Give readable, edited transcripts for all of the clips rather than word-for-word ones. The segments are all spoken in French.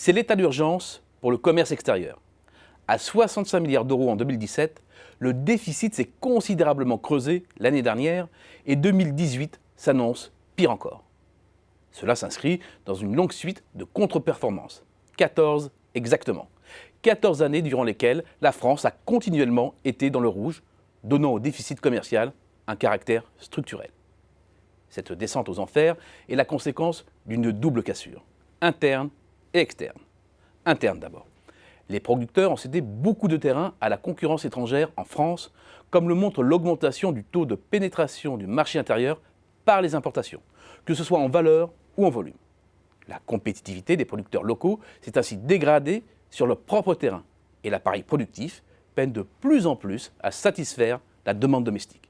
C'est l'état d'urgence pour le commerce extérieur. À 65 milliards d'euros en 2017, le déficit s'est considérablement creusé l'année dernière et 2018 s'annonce pire encore. Cela s'inscrit dans une longue suite de contre-performances, 14 exactement. 14 années durant lesquelles la France a continuellement été dans le rouge, donnant au déficit commercial un caractère structurel. Cette descente aux enfers est la conséquence d'une double cassure, interne et externe. Interne d'abord. Les producteurs ont cédé beaucoup de terrain à la concurrence étrangère en France, comme le montre l'augmentation du taux de pénétration du marché intérieur par les importations, que ce soit en valeur ou en volume. La compétitivité des producteurs locaux s'est ainsi dégradée sur leur propre terrain et l'appareil productif peine de plus en plus à satisfaire la demande domestique.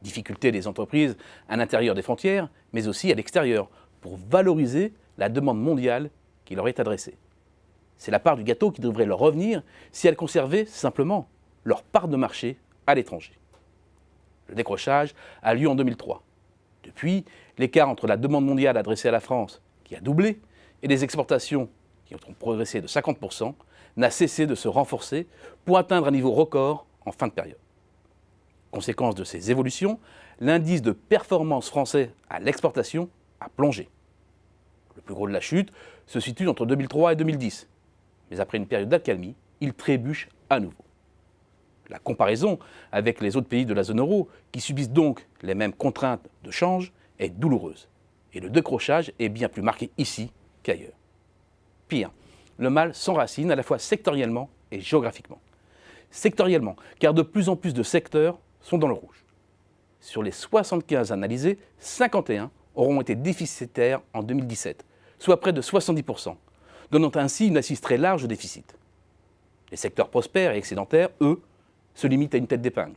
Difficulté des entreprises à l'intérieur des frontières, mais aussi à l'extérieur, pour valoriser la demande mondiale qui leur est adressée. C'est la part du gâteau qui devrait leur revenir si elles conservaient simplement leur part de marché à l'étranger. Le décrochage a lieu en 2003. Depuis, l'écart entre la demande mondiale adressée à la France, qui a doublé, et les exportations, qui ont progressé de 50%, n'a cessé de se renforcer pour atteindre un niveau record en fin de période. Conséquence de ces évolutions, l'indice de performance français à l'exportation a plongé. Le plus gros de la chute se situe entre 2003 et 2010. Mais après une période d'accalmie, il trébuche à nouveau. La comparaison avec les autres pays de la zone euro, qui subissent donc les mêmes contraintes de change, est douloureuse. Et le décrochage est bien plus marqué ici qu'ailleurs. Pire, le mal s'enracine à la fois sectoriellement et géographiquement. Sectoriellement, car de plus en plus de secteurs sont dans le rouge. Sur les 75 analysés, 51 auront été déficitaires en 2017, soit près de 70%, donnant ainsi une assise très large au déficit. Les secteurs prospères et excédentaires, eux, se limitent à une tête d'épingle.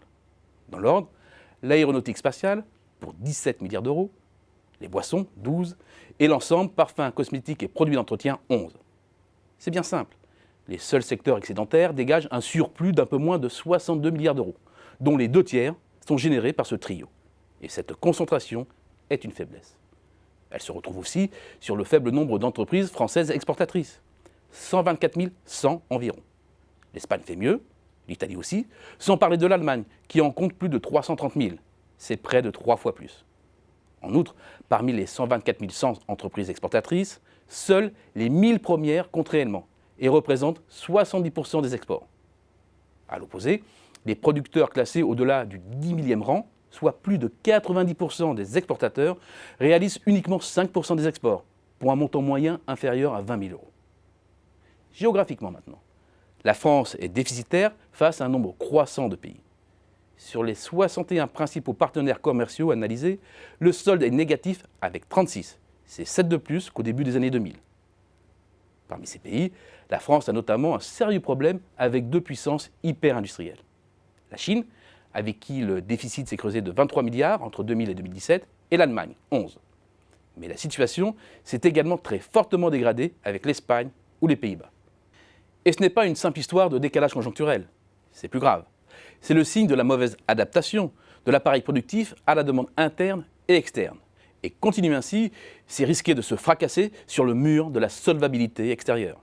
Dans l'ordre, l'aéronautique spatiale, pour 17 milliards d'euros, les boissons, 12, et l'ensemble, parfums, cosmétiques et produits d'entretien, 11. C'est bien simple. Les seuls secteurs excédentaires dégagent un surplus d'un peu moins de 62 milliards d'euros, dont les 2 tiers sont générés par ce trio. Et cette concentration est une faiblesse. Elle se retrouve aussi sur le faible nombre d'entreprises françaises exportatrices. 124 100 environ. L'Espagne fait mieux, l'Italie aussi, sans parler de l'Allemagne, qui en compte plus de 330 000. C'est près de 3 fois plus. En outre, parmi les 124 100 entreprises exportatrices, seules les 1000 premières comptent réellement et représentent 70% des exports. À l'opposé, les producteurs classés au-delà du 10 millième rang, soit plus de 90% des exportateurs, réalisent uniquement 5% des exports, pour un montant moyen inférieur à 20 000 euros. Géographiquement maintenant, la France est déficitaire face à un nombre croissant de pays. Sur les 61 principaux partenaires commerciaux analysés, le solde est négatif avec 36. C'est 7 de plus qu'au début des années 2000. Parmi ces pays, la France a notamment un sérieux problème avec 2 puissances hyper-industrielles. La Chine, avec qui le déficit s'est creusé de 23 milliards entre 2000 et 2017, et l'Allemagne, 11. Mais la situation s'est également très fortement dégradée avec l'Espagne ou les Pays-Bas. Et ce n'est pas une simple histoire de décalage conjoncturel, c'est plus grave. C'est le signe de la mauvaise adaptation de l'appareil productif à la demande interne et externe. Et continuer ainsi, c'est risquer de se fracasser sur le mur de la solvabilité extérieure.